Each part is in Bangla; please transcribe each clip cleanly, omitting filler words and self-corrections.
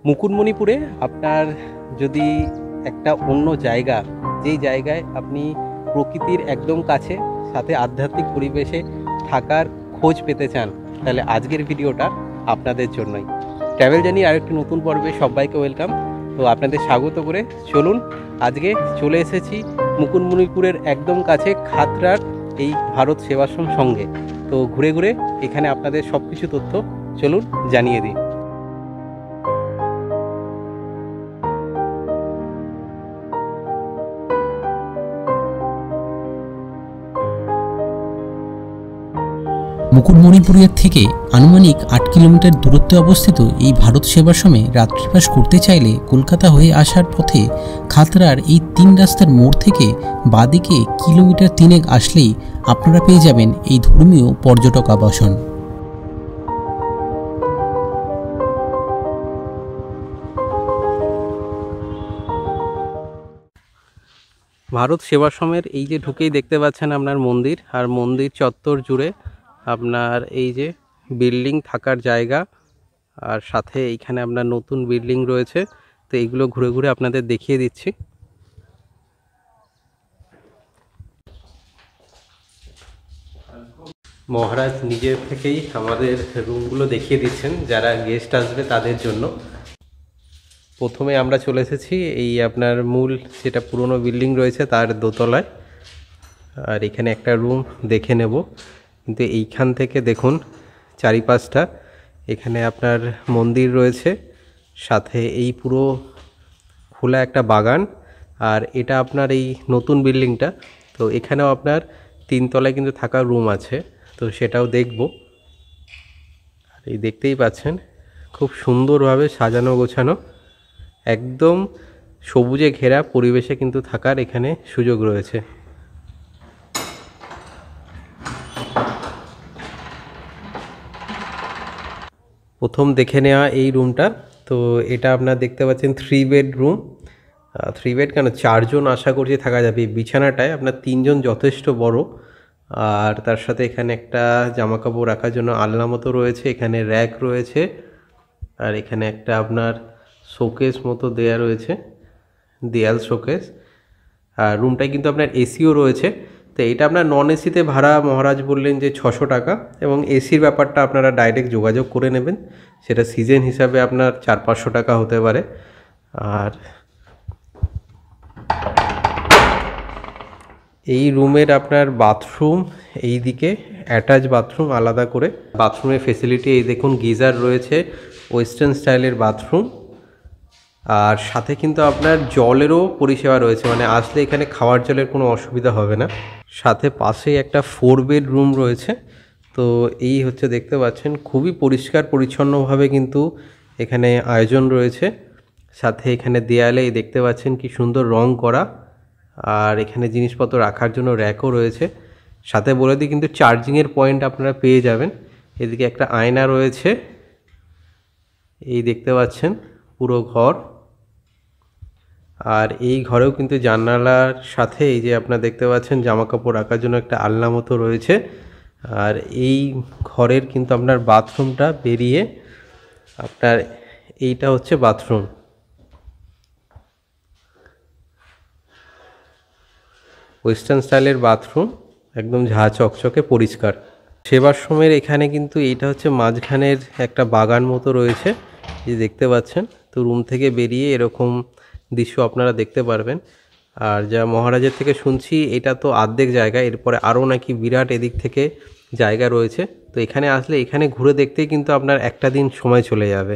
মুকুটমণিপুরে আপনার যদি একটা অন্য জায়গা, যেই জায়গায় আপনি প্রকৃতির একদম কাছে সাথে আধ্যাত্মিক পরিবেশে থাকার খোঁজ পেতে চান, তাহলে আজকের ভিডিওটা আপনাদের জন্যই। ট্রাভেল জার্নি আরেকটি নতুন পর্বে সবাইকে ওয়েলকাম। তো আপনাদের স্বাগত করে চলুন, আজকে চলে এসেছি মুকুটমণিপুরের একদম কাছে খাতড়ার এই ভারত সেবাশ্রম সঙ্গে। তো ঘুরে ঘুরে এখানে আপনাদের সব কিছু তথ্য চলুন জানিয়ে দিই। মুকুটমণিপুরের থেকে আনুমানিক ৮ কিলোমিটার দূরত্বে অবস্থিত এই ভারত সেবাশ্রমে রাত্রিবাস করতে চাইলে কলকাতা হয়ে আসার পথে খাতড়ার এই ৩ রাস্তার মোড় থেকে বাঁদিকে কিলোমিটার ৩ আসলেই আপনারা পেয়ে যাবেন এই ধর্মীয় পর্যটক আবাসন। ভারত সেবাশ্রমের এই যে ঢুকেই দেখতে পাচ্ছেন আপনার মন্দির, আর মন্দির চত্বর জুড়ে আপনার এই যে বিল্ডিং থাকার জায়গা, আর সাথে এইখানে আপনার নতুন বিল্ডিং রয়েছে। তো এইগুলো ঘুরে ঘুরে আপনাদের দেখিয়ে দিচ্ছি। মহারাজ নিজের থেকেই আমাদের রুমগুলো দেখিয়ে দিচ্ছেন যারা গেস্ট আসবে তাদের জন্য। প্রথমে আমরা চলে এসেছি এই আপনার মূল যেটা পুরনো বিল্ডিং রয়েছে তার দোতলায়, আর এখানে একটা রুম দেখে নেব। কিন্তু এইখান থেকে দেখুন চারিপাশটা, এখানে আপনার মন্দির রয়েছে, সাথে এই পুরো খোলা একটা বাগান। আর এটা আপনার এই নতুন বিল্ডিংটা, তো এখানেও আপনার 3 তলায় কিন্তু থাকার রুম আছে, তো সেটাও দেখব। আর এই দেখতেই পাচ্ছেন খুব সুন্দরভাবে সাজানো গোছানো, একদম সবুজে ঘেরা পরিবেশে কিন্তু থাকার এখানে সুযোগ রয়েছে। প্রথম দেখে নেওয়া এই রুমটা, তো এটা আপনার দেখতে পাচ্ছেন 3 বেড রুম। 3 বেড কেন, 4 জন আশা করছি থাকা যাবে। বিছানাটায় আপনার 3 জন যথেষ্ট বড়। আর তার সাথে এখানে একটা জামা কাপড় রাখার জন্য আলনা মতো রয়েছে, এখানে র্যাক রয়েছে, আর এখানে একটা আপনার শোকেস মতো দেয়া রয়েছে, দেয়াল শোকেস। আর রুমটায় কিন্তু আপনার এসিও রয়েছে। তো এটা আপনার নন এসিতে ভাড়া মহারাজ বললেন যে 600 টাকা, এবং এসির ব্যাপারটা আপনারা ডাইরেক্ট যোগাযোগ করে নেবেন, সেটা সিজন হিসাবে আপনার 400-500 টাকা হতে পারে। আর এই রুমের আপনার বাথরুম এই দিকে অ্যাটাচ বাথরুম আলাদা করে। বাথরুমের ফেসিলিটি এই দেখুন, গিজার রয়েছে, ওয়েস্টার্ন স্টাইলের বাথরুম। আর সাথে কিন্তু আপনার জলেরও পরিষেবা রয়েছে, মানে আসলে এখানে খাওয়ার জলের কোনো অসুবিধা হবে না। সাথে পাশেই একটা 4 বেড রুম রয়েছে। তো এই হচ্ছে দেখতে পাচ্ছেন খুবই পরিষ্কার পরিচ্ছন্নভাবে কিন্তু এখানে আয়োজন রয়েছে। সাথে এখানে দেয়ালে দেখতে পাচ্ছেন কি সুন্দর রং করা, আর এখানে জিনিসপত্র রাখার জন্য র্যাকও রয়েছে। সাথে বলে দিই কিন্তু চার্জিংয়ের পয়েন্ট আপনারা পেয়ে যাবেন। এদিকে একটা আয়না রয়েছে, এই দেখতে পাচ্ছেন পুরো ঘর। আর এই ঘরেও কিন্তু জানালার সাথে এই যে আপনারা দেখতে পাচ্ছেন জামা কাপড় রাখার জন্য একটা আলনা মতো রয়েছে। আর এই ঘরের কিন্তু আপনার বাথরুমটা বেরিয়ে আপনার এইটা হচ্ছে বাথরুম। ওয়েস্টার্ন স্টাইলের বাথরুম, একদম ঝাঁ চকচকে পরিষ্কার। সেবাশ্রমের এখানে কিন্তু এইটা হচ্ছে মাঝখানের একটা বাগান মতো রয়েছে, এই দেখতে পাচ্ছেন। তো রুম থেকে বেরিয়ে এরকম দৃশ্য আপনারা দেখতে পারবেন। আর যা মহারাজের থেকে শুনছি এটা তো অর্ধেক জায়গা, এরপরে আরও নাকি বিরাট এদিক থেকে জায়গা রয়েছে। তো এখানে আসলে এখানে ঘুরে দেখতেই কিন্তু আপনার একটা দিন সময় চলে যাবে।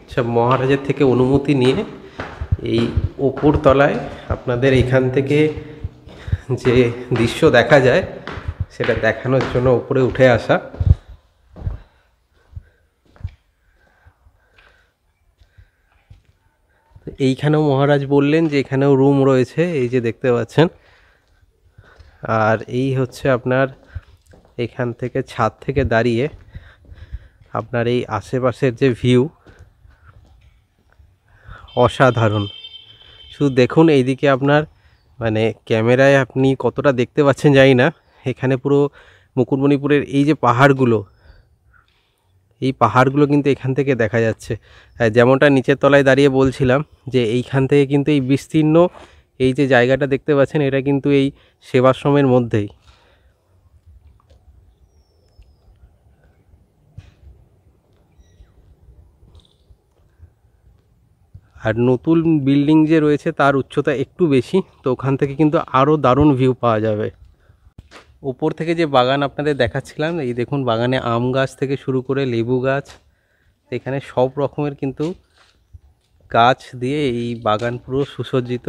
আচ্ছা, মহারাজের থেকে অনুমতি নিয়ে এই ওপর তলায় আপনাদের এখান থেকে যে দৃশ্য দেখা যায় সেটা দেখানোর জন্য উপরে উঠে আসা। এইখানেও মহারাজ বললেন যে এখানেও রুম রয়েছে, এই যে দেখতে পাচ্ছেন। আর এই হচ্ছে আপনার এখান থেকে ছাদ থেকে দাঁড়িয়ে আপনার এই আশেপাশের যে ভিউ, অসাধারণ। শুধু দেখুন এইদিকে আপনার, মানে ক্যামেরায় আপনি কতটা দেখতে পাচ্ছেন জানি না, এখানে পুরো মুকুটমণিপুরের এই যে পাহাড়গুলো, এই পাহাড়গুলো কিন্তু এখান থেকে দেখা যাচ্ছে। যেমনটা নিচের তলায় দাঁড়িয়ে বলছিলাম যে এইখান থেকে কিন্তু এই বিস্তীর্ণ এই যে জায়গাটা দেখতে পাচ্ছেন এটা কিন্তু এই সেবাশ্রমের মধ্যেই। আর নতুন বিল্ডিং যে রয়েছে তার উচ্চতা একটু বেশি, তো ওখান থেকে কিন্তু আরও দারুণ ভিউ পাওয়া যাবে। উপর থেকে যে বাগান আপনাদের দেখাচ্ছিলাম, এই দেখুন বাগানে আম গাছ থেকে শুরু করে লেবু গাছ, এখানে সব রকমের কিন্তু গাছ দিয়ে এই বাগান পুরো সুসজ্জিত।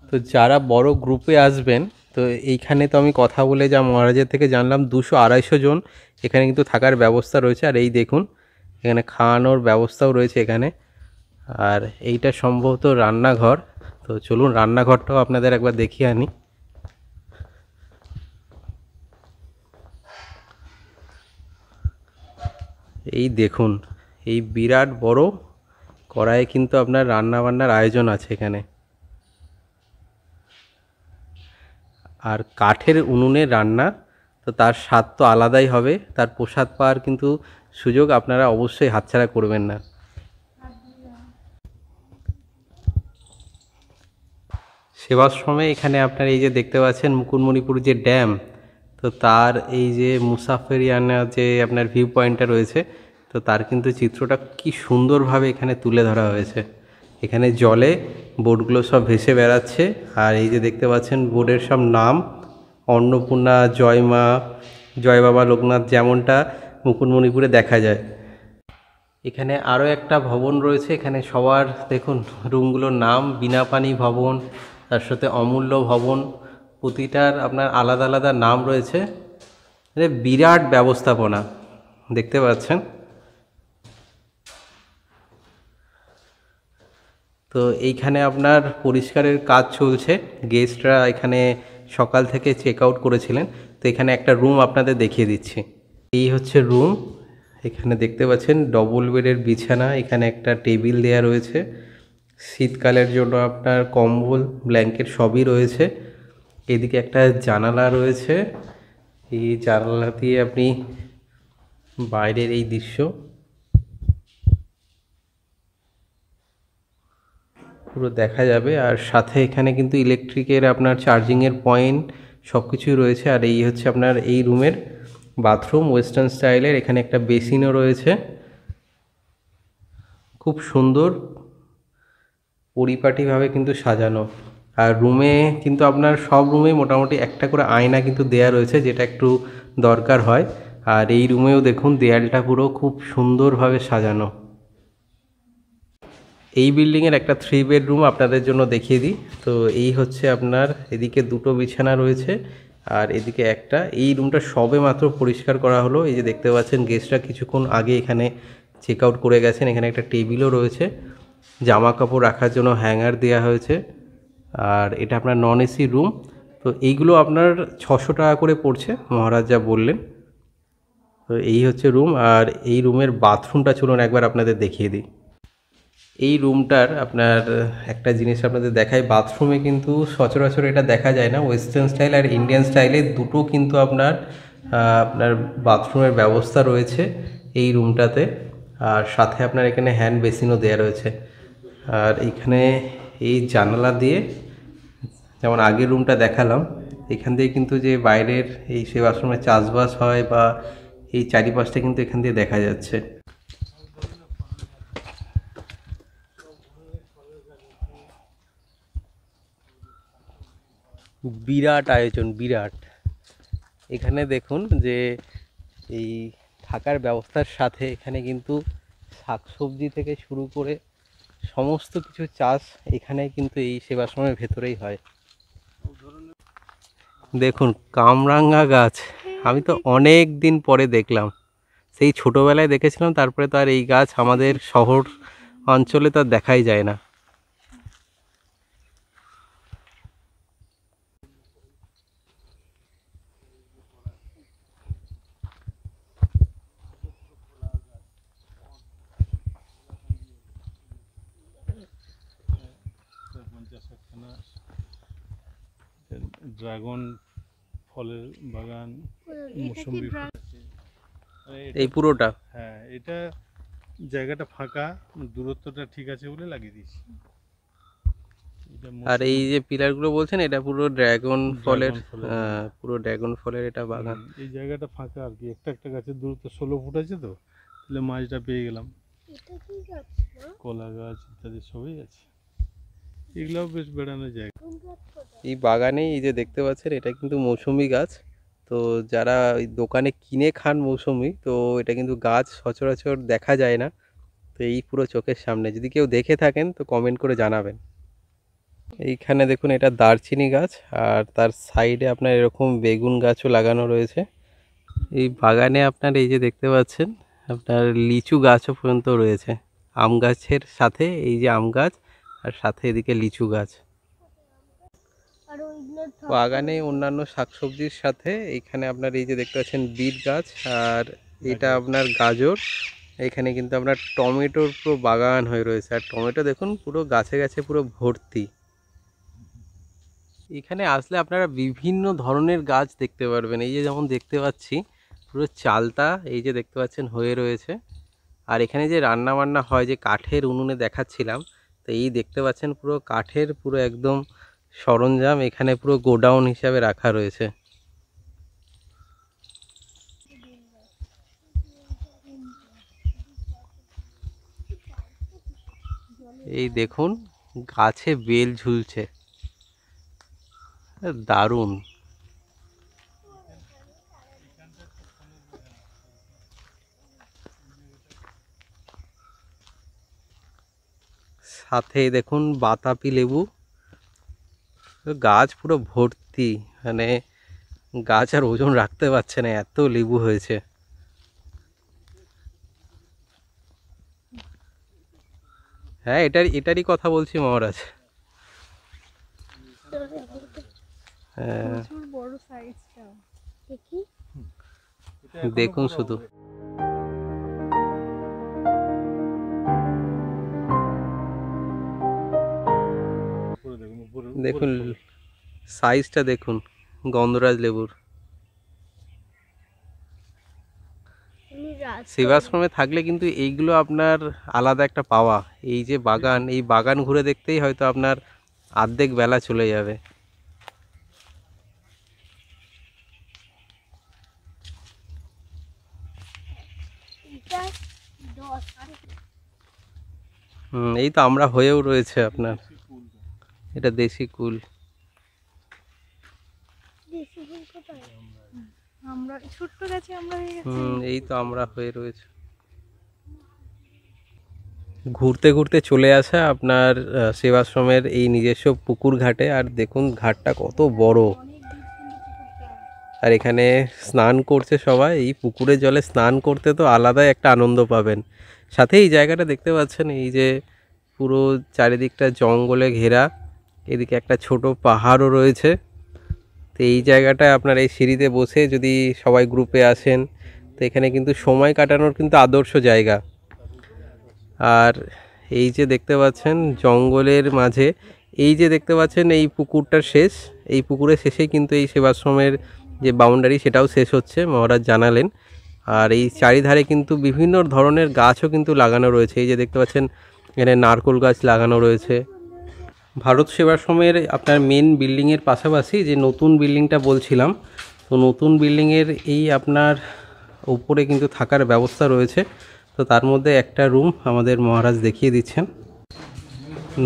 তো যারা বড় গ্রুপে আসবেন, তো এইখানে তো আমি কথা বলে যা মহারাজের থেকে জানলাম 200-250 জন এখানে কিন্তু থাকার ব্যবস্থা রয়েছে। আর এই দেখুন এখানে খাওয়ানোর ব্যবস্থাও রয়েছে এখানে। আর এইটা সম্ভবত রান্নাঘর, তো চলুন রান্নাঘরটাও আপনাদের একবার দেখিয়ে আনি। এই দেখুন এই বিরাট বড় কড়াইয়ে কিন্তু আপনার রান্না বান্নার আয়োজন আছে এখানে। আর কাঠের উনুনে রান্না, তো তার স্বাদ তো আলাদাই হবে, তার প্রসাদ পাওয়ার কিন্তু সুযোগ আপনারা অবশ্যই হাতছাড়া করবেন না। সেবাশ্রমে এখানে আপনার এই যে দেখতে পাচ্ছেন মুকুটমণিপুর যে ড্যাম, তো তার এই যে মুসাফেরিয়ানা যে আপনার ভিউ পয়েন্টটা রয়েছে, তো তার কিন্তু চিত্রটা কি সুন্দরভাবে এখানে তুলে ধরা হয়েছে। এখানে জলে বোটগুলো সব ভেসে বেড়াচ্ছে, আর এই যে দেখতে পাচ্ছেন বোটের সব নাম অন্নপূর্ণা, জয় মা, জয় বাবা লোকনাথ, যেমনটা মুকুটমণিপুরে দেখা যায়। এখানে আরও একটা ভবন রয়েছে, এখানে সবার দেখুন রুমগুলোর নাম বীণাপানি ভবন, তার সাথে অমূল্য ভবন, প্রতিটার আপনার আলাদা আলাদা নাম রয়েছে। বিরাট ব্যবস্থাপনা দেখতে পাচ্ছেন। তো এইখানে আপনার পরিষ্কারের কাজ চলছে, গেস্টরা এখানে সকাল থেকে চেক আউট করেছিলেন। তো এখানে একটা রুম আপনাদের দেখিয়ে দিচ্ছি। এই হচ্ছে রুম, এখানে দেখতে পাচ্ছেন ডবল বেডের বিছানা, এখানে একটা টেবিল দেয়া রয়েছে, শীতকালের জন্য আপনার কম্বল ব্ল্যাঙ্কেট সবই রয়েছে। এদিকে একটা জানালা রয়েছে, এই জানালা দিয়ে আপনি বাইরের এই দৃশ্য পুরো দেখা যাবে। আর সাথে এখানে কিন্তু ইলেকট্রিকের আপনার চার্জিংয়ের পয়েন্ট সব কিছুই রয়েছে। আর এই হচ্ছে আপনার এই রুমের বাথরুম ওয়েস্টার্ন স্টাইলের, এখানে একটা বেসিনও রয়েছে, খুব সুন্দর পরিপাটিভাবে কিন্তু সাজানো। আর রুমে কিন্তু আপনার সব রুমেই মোটামুটি একটা করে আয়না কিন্তু দেয়া রয়েছে, যেটা একটু দরকার হয়। আর এই রুমেও দেখুন দেয়ালটা পুরো খুব সুন্দরভাবে সাজানো। এই বিল্ডিংয়ের একটা 3 বেডরুম আপনাদের জন্য দেখিয়ে দিই। তো এই হচ্ছে আপনার এদিকে 2টো বিছানা রয়েছে, আর এদিকে একটা। এই রুমটা সবে মাত্র পরিষ্কার করা হলো, এই যে দেখতে পাচ্ছেন গেস্টরা কিছুক্ষণ আগে এখানে চেক আউট করে গেছেন। এখানে একটা টেবিলও রয়েছে, জামা কাপড় রাখার জন্য হ্যাঙ্গার দেওয়া হয়েছে। আর এটা আপনার নন এসি রুম। তো এইগুলো আপনার 600 টাকা করে পড়ছে মহারাজ যা বললেন। তো এই হচ্ছে রুম, আর এই রুমের বাথরুমটা চলুন একবার আপনাদের দেখিয়ে দিই। এই রুমটার আপনার একটা জিনিস আপনাদের দেখাই, বাথরুমে কিন্তু সচরাচর এটা দেখা যায় না, ওয়েস্টার্ন স্টাইল আর ইন্ডিয়ান স্টাইলে দুটো কিন্তু আপনার আপনার বাথরুমের ব্যবস্থা রয়েছে এই রুমটাতে। আর সাথে আপনার এখানে হ্যান্ড বেসিনও দেওয়া রয়েছে। আর এখানে এই জানালা দিয়ে, যেমন আগের রুমটা দেখালাম, এখান দিয়ে কিন্তু যে বাইরের এই সেবাশ্রমে চাষবাস হয় বা এই চারিপাশটা কিন্তু এখান দিয়ে দেখা যাচ্ছে। বিরাট আয়োজন, বিরাট। এখানে দেখুন যে এই থাকার ব্যবস্থার সাথে এখানে কিন্তু শাকসবজি থেকে শুরু করে সমস্ত কিছু চাষ এখানে কিন্তু এই সেবাশ্রমের ভেতরেই হয়। দেখুন কামরাঙ্গা গাছ, আমি তো অনেক দিন পরে দেখলাম, সেই ছোটোবেলায় দেখেছিলাম, তারপরে তো আর এই গাছ আমাদের শহর অঞ্চলে তো আর দেখাই যায় না। ড্রাগন ফলের বাগান, মৌসুমি এই পুরোটা? হ্যাঁ, এটা জায়গাটা ফাঁকা, দূরত্বটা ঠিক আছে বলে লাগিয়ে দিয়েছি। আর এই যে পিলারগুলো বলছেন এটা পুরো ড্রাগন ফলের, ফলের পুরো ড্রাগন ফলের এটা বাগান। এই জায়গাটা ফাঁকা আর কি, একটা একটা গাছের দূরত্ব 16 ফুট আছে, তো তাহলে মাছটা পেয়ে গেলাম। কলা গাছ ইত্যাদি সবই আছে, এগুলোও বেশ বেড়ানোর জায়গা। এই বাগানে এই যে দেখতে পাচ্ছেন এটা কিন্তু মৌসুমি গাছ। তো যারা ওই দোকানে কিনে খান মৌসুমি, তো এটা কিন্তু গাছ সচরাচর দেখা যায় না। তো এই পুরো চোখের সামনে, যদি কেউ দেখে থাকেন তো কমেন্ট করে জানাবেন। এইখানে দেখুন এটা দারচিনি গাছ, আর তার সাইডে আপনার এরকম বেগুন গাছও লাগানো রয়েছে। এই বাগানে আপনার এই যে দেখতে পাচ্ছেন আপনার লিচু গাছও পর্যন্ত রয়েছে। আম গাছের সাথে এই যে আম গাছ, আর সাথে এদিকে লিচু গাছ। বাগানে অন্যান্য শাকসবজির সাথে এইখানে আপনার এই যে দেখতে পাচ্ছেন বিট গাছ, আর এটা আপনার গাজর। এখানে কিন্তু আপনার টমেটোর পুরো বাগান হয়ে রয়েছে, আর টমেটো দেখুন পুরো গাছে গাছে পুরো ভর্তি। এখানে আসলে আপনারা বিভিন্ন ধরনের গাছ দেখতে পারবেন। এই যে যেমন দেখতে পাচ্ছি পুরো চালতা এই যে দেখতে পাচ্ছেন হয়ে রয়েছে। আর এখানে যে রান্না বান্না হয়, যে কাঠের উনুনে দেখাচ্ছিলাম, তো এই দেখতে পাচ্ছেন পুরো কাঠের পুরো একদম সরঞ্জাম এখানে পুরো গোডাউন হিসাবে রাখা রয়েছে। এই দেখুন গাছে বেল ঝুলছে, দারুণ। সাথে দেখুন বাতাবি লেবু, গাছ পুরো ভর্তি, মানে গাছ আর ওজন রাখতে পারছে না, এত লেবু হয়েছে। হ্যাঁ, এটারই কথা বলছি মহারাজ। হ্যাঁ, দেখুন শুধু। দেখুন সাইজটা দেখুন গন্ধরাজ লেবুর। সেবাশ্রমে থাকলে কিন্তু এইগুলো আপনার আলাদা একটা পাওয়া। এই যে বাগান, এই বাগান ঘুরে দেখতেই হয়তো আপনার অর্ধেক বেলা চলে যাবে। এই তো আমরা হয়েও রয়েছে আপনার, এটা দেশি কুল। আমরা ছোট্ট গাছে আমরা হয়ে গেছি। এই তো আমরা হয়ে রয়েছে। ঘুরতে ঘুরতে চলে আসা আপনার সেবাশ্রমের এই নিজস্ব পুকুর ঘাটে। আর দেখুন ঘাটটা কত বড়, আর এখানে স্নান করছে সবাই। এই পুকুরের জলে স্নান করতে তো আলাদাই একটা আনন্দ পাবেন। সাথে এই জায়গাটা দেখতে পাচ্ছেন, এই যে পুরো চারিদিকটা জঙ্গলে ঘেরা, এদিকে একটা ছোট পাহাড়ও রয়েছে। তো এই জায়গাটায় আপনার এই সিঁড়িতে বসে যদি সবাই গ্রুপে আসেন, তো এখানে কিন্তু সময় কাটানোর কিন্তু আদর্শ জায়গা। আর এই যে দেখতে পাচ্ছেন জঙ্গলের মাঝে, এই যে দেখতে পাচ্ছেন এই পুকুরটার শেষ, এই পুকুরের শেষেই কিন্তু এই সেবাশ্রমের যে বাউন্ডারি সেটাও শেষ হচ্ছে, মহারাজ জানালেন। আর এই চারিধারে কিন্তু বিভিন্ন ধরনের গাছও কিন্তু লাগানো রয়েছে। এই যে দেখতে পাচ্ছেন এখানে নারকেল গাছ লাগানো রয়েছে। ভারত সেবাশ্রমের আপনার মেন বিল্ডিংয়ের পাশাপাশি যে নতুন বিল্ডিংটা বলছিলাম, তো নতুন বিল্ডিংয়ের এই আপনার উপরে কিন্তু থাকার ব্যবস্থা রয়েছে। তো তার মধ্যে একটা রুম আমাদের মহারাজ দেখিয়ে দিচ্ছেন।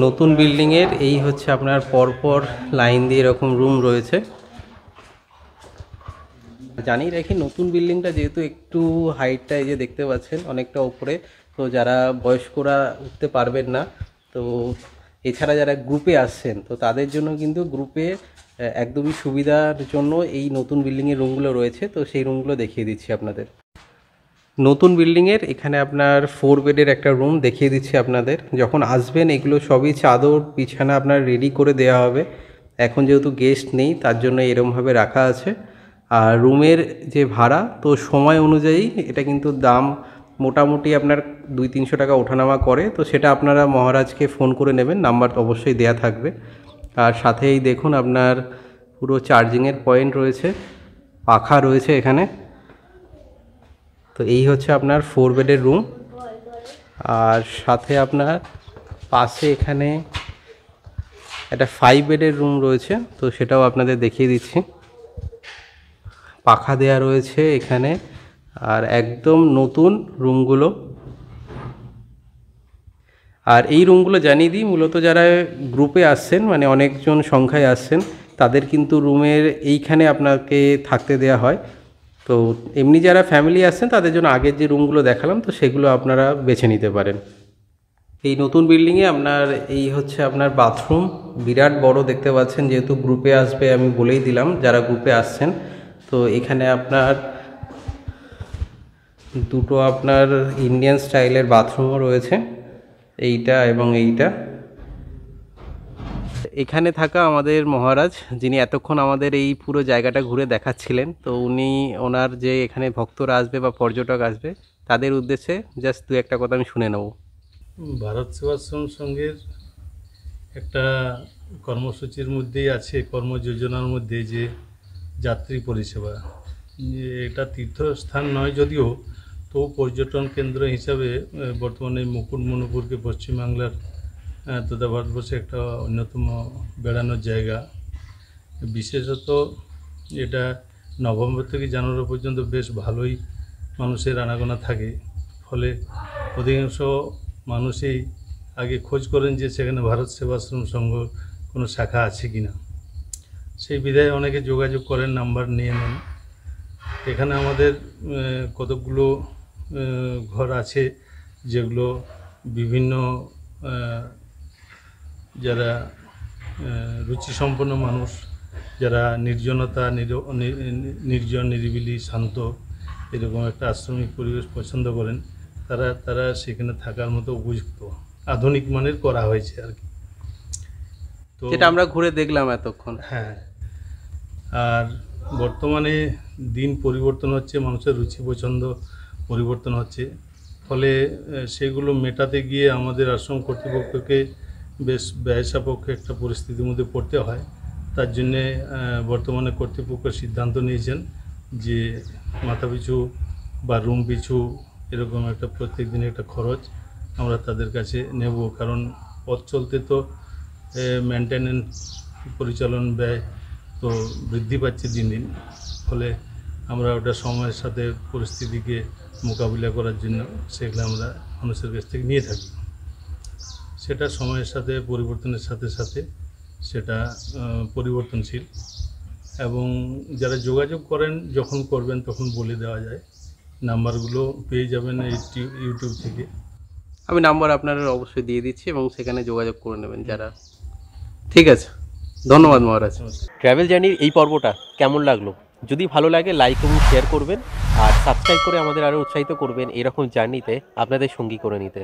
নতুন বিল্ডিংয়ের এই হচ্ছে আপনার পরপর লাইন দিয়ে এরকম রুম রয়েছে। জানিয়ে রাখি নতুন বিল্ডিংটা যেহেতু একটু হাইটটা এই যে দেখতে পাচ্ছেন অনেকটা উপরে, তো যারা বয়স্করা উঠতে পারবেন না, তো এছাড়া যারা গ্রুপে আসছেন তো তাদের জন্য কিন্তু গ্রুপে একদমই সুবিধার জন্য এই নতুন বিল্ডিংয়ের রুমগুলো রয়েছে। তো সেই রুমগুলো দেখিয়ে দিচ্ছি আপনাদের। নতুন বিল্ডিংয়ের এখানে আপনার 4 বেডের একটা রুম দেখিয়ে দিচ্ছি আপনাদের। যখন আসবেন এগুলো সবই চাদর বিছানা আপনার রেডি করে দেওয়া হবে। এখন যেহেতু গেস্ট নেই তার জন্য এরমভাবে রাখা আছে। আর রুমের যে ভাড়া, তো সময় অনুযায়ী এটা কিন্তু দাম মোটামুটি আপনার 200-300 টাকা ওঠানামা করে। তো সেটা আপনারা মহারাজকে ফোন করে নেবেন, নাম্বার অবশ্যই দেয়া থাকবে। আর সাথেই দেখুন আপনার পুরো চার্জিংয়ের পয়েন্ট রয়েছে, পাখা রয়েছে এখানে। তো এই হচ্ছে আপনার 4 বেডের রুম। আর সাথে আপনার পাশে এখানে একটা 5 বেডের রুম রয়েছে, তো সেটাও আপনাদের দেখিয়ে দিচ্ছি। পাখা দেয়া রয়েছে এখানে, আর একদম নতুন রুমগুলো। আর এই রুমগুলো জানিয়ে দিই, মূলত যারা গ্রুপে আসছেন, মানে অনেকজন সংখ্যায় আসছেন, তাদের কিন্তু রুমের এইখানে আপনাকে থাকতে দেয়া হয়। তো এমনি যারা ফ্যামিলি আসছেন তাদের জন্য আগের যে রুমগুলো দেখালাম, তো সেগুলো আপনারা বেছে নিতে পারেন। এই নতুন বিল্ডিংয়ে আপনার এই হচ্ছে আপনার বাথরুম, বিরাট বড় দেখতে পাচ্ছেন। যেহেতু গ্রুপে আসবে আমি বলেই দিলাম যারা গ্রুপে আসছেন। তো এখানে আপনার দুটো আপনার ইন্ডিয়ান স্টাইলের বাথরুমও রয়েছে, এইটা এবং এইটা। এখানে থাকা আমাদের মহারাজ, যিনি এতক্ষণ আমাদের এই পুরো জায়গাটা ঘুরে দেখাচ্ছিলেন, তো উনি ওনার যে এখানে ভক্তরা আসবে বা পর্যটক আসবে তাদের উদ্দেশ্যে জাস্ট দু একটা কথা আমি শুনে নেব। ভারত সেবাশ্রম সংঘের একটা কর্মসূচির মধ্যেই আছে, কর্মযোজনার মধ্যে যে যাত্রী পরিষেবা। এটা তীর্থস্থান নয় যদিও, তো পর্যটন কেন্দ্র হিসাবে বর্তমানে মুকুটমণিপুরকে পশ্চিমবাংলার তথা ভারতবর্ষে একটা অন্যতম বেড়ানোর জায়গা। বিশেষত এটা নভেম্বর থেকে জানুয়ারি পর্যন্ত বেশ ভালোই মানুষের আনাগোনা থাকে। ফলে অধিকাংশ মানুষই আগে খোঁজ করেন যে সেখানে ভারত সেবাশ্রম সংঘ কোনো শাখা আছে কি না। সেই বিধায় অনেকে যোগাযোগ করেন, নাম্বার নিয়ে নেন। এখানে আমাদের কতকগুলো ঘর আছে যেগুলো বিভিন্ন যারা রুচিসম্পন্ন মানুষ, যারা নির্জনতা, নির্জন, নিরিবিলি, শান্ত এরকম একটা আশ্রমিক পরিবেশ পছন্দ করেন, তারা সেখানে থাকার মতো উপযুক্ত আধুনিক মানের করা হয়েছে আর কি। তো যেটা আমরা ঘুরে দেখলাম এতক্ষণ। হ্যাঁ, আর বর্তমানে দিন পরিবর্তন হচ্ছে, মানুষের রুচি পছন্দ পরিবর্তন হচ্ছে। ফলে সেগুলো মেটাতে গিয়ে আমাদের আশ্রম কর্তৃপক্ষকে বেশ ব্যয়সাপেক্ষ একটা পরিস্থিতির মধ্যে পড়তে হয়। তার জন্যে বর্তমানে কর্তৃপক্ষ সিদ্ধান্ত নিয়েছেন যে মাথাপিছু বা রুম পিছু এরকম একটা প্রত্যেক দিনে একটা খরচ আমরা তাদের কাছে নেব। কারণ পথ চলতে তো মেনটেনেন্স, পরিচালন ব্যয় তো বৃদ্ধি পাচ্ছে দিন দিন। ফলে আমরা ওটা সময়ের সাথে পরিস্থিতিকে মোকাবিলা করার জন্য সেগুলো আমরা মানুষের কাছ থেকে নিয়ে থাকি। সেটা সময়ের সাথে পরিবর্তনের সাথে সাথে সেটা পরিবর্তনশীল, এবং যারা যোগাযোগ করেন যখন করবেন তখন বলে দেওয়া যায়। নাম্বারগুলো পেয়ে যাবেন এই ইউটিউব থেকে। আমি নাম্বার আপনার অবশ্যই দিয়ে দিচ্ছি এবং সেখানে যোগাযোগ করে নেবেন যারা। ঠিক আছে, ধন্যবাদ মহারাজ। ট্রাভেল জার্নির এই পর্বটা কেমন লাগলো? যদি ভালো লাগে লাইক এবং শেয়ার করবেন, আর সাবস্ক্রাইব করে আমাদের আরও উৎসাহিত করবেন এরকম জার্নিতে আপনাদের সঙ্গী করে নিতে।